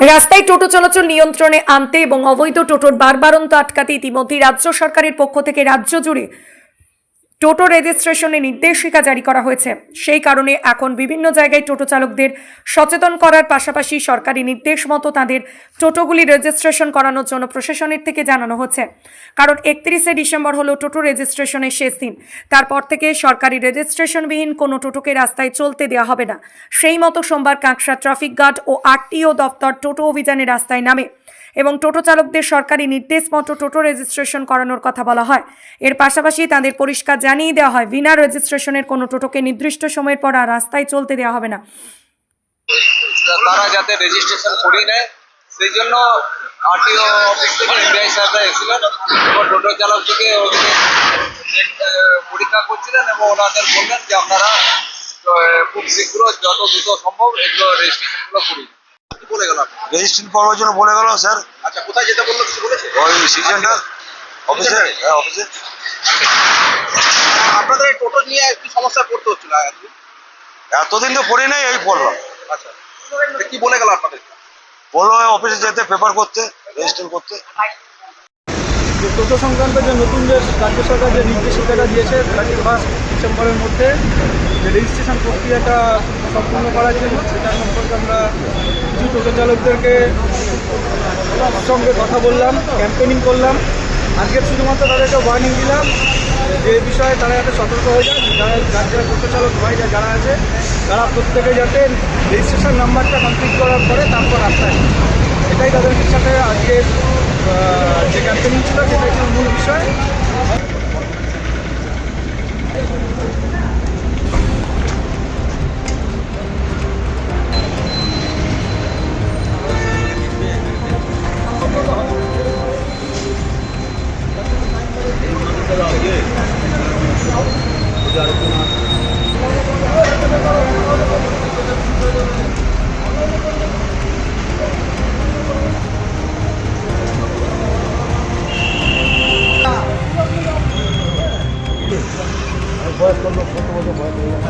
রাস্তায় টোটো চলাচল নিয়ন্ত্রণে আনতে এবং অবৈধ টোটোর বারবারন্ত আটকাতে ইতিমধ্যে রাজ্য সরকারের পক্ষ থেকে রাজ্য জুড়ে টোটো রেজিস্ট্রেশনের নির্দেশিকা জারি করা হয়েছে। সেই কারণে এখন বিভিন্ন জায়গায় টোটো চালকদের সচেতন করার পাশাপাশি সরকারি নির্দেশ মতো তাদের টোটোগুলি রেজিস্ট্রেশন করানোর জন্য প্রশাসনের থেকে জানানো হচ্ছে। কারণ 31শে ডিসেম্বর হলো টোটো রেজিস্ট্রেশনের শেষ দিন। তারপর থেকে সরকারি রেজিস্ট্রেশনবিহীন কোনো টোটোকে রাস্তায় চলতে দেওয়া হবে না। সেই মতো সোমবার কাঁকড়া ট্রাফিক গার্ড ও আরটিও দপ্তর টোটো অভিযানে রাস্তায় নামে এবং টোটো চালকদের সরকারি নির্দেশ মতো টোটো রেজিস্ট্রেশন করানোর কথা বলা হয়। এর পাশাপাশি তাদের পরিষ্কার জানিয়ে দেওয়া হয়, বিনা রেজিস্ট্রেশনের কোনো টোটোকে নির্দিষ্ট সময়ের পর আর রাস্তায় চলতে দেওয়া হবে না। তারা যাতে রেজিস্ট্রেশন করিয়ে নেয় সেই জন্য আরটিও অফিস থেকে এমবিআই সাহেবরা এসেছিলেন এবং টোটো চালকদেরকে পরীক্ষা করছিলেন এবং ওনাদের বললেন যে আপনারা খুব শীঘ্র যত দ্রুত সম্ভব এগুলো রেজিস্ট্রেশনগুলো করিয়ে বলে গেল রেজিস্ট্রেশন করার জন্য বলে গেল স্যার। আচ্ছা, কোথায় যেতে বললো কিছু বলেছে? ওই সিটি সেন্টার অফিসে। হ্যাঁ, অফিসে। আপনাদের এই টোটো নিয়ে কি সমস্যা পড়তে হচ্ছিল এতদিন তো পড়ি নাই, এই পড়লাম। আচ্ছা, কি বলে গেল আপনাদের? বললো অফিসে যেতে, পেপার করতে, রেজিস্টার করতে। যে টোটো সংক্রান্ত যে নতুন যে রাজ্য সরকার যে নির্দেশিকাটা দিয়েছে 31 ডিসেম্বরের মধ্যে যে রেজিস্ট্রেশন প্রক্রিয়াটা সম্পূর্ণ করার জন্য, সেটার সম্পর্কে আমরা কিছু টোটো চালকদেরকে সঙ্গে কথা বললাম, ক্যাম্পেনিং করলাম। আজকে শুধুমাত্র তাদেরকে ওয়ার্নিং দিলাম যে বিষয়ে তারা যাতে সতর্ক হয়ে যায়। যারা টোটো চালক ভাই যারা আছে তারা প্রত্যেকে যাতে রেজিস্ট্রেশন নাম্বারটা কমপ্লিট করার পরে তারপর রাস্তায়, এটাই তাদের সাথে আজকে যে ক্যাম্পেনিং ছিল সেটাই ছিল মূল বিষয়। বয়স করলো 17 বছর বয়স হয়ে গেল।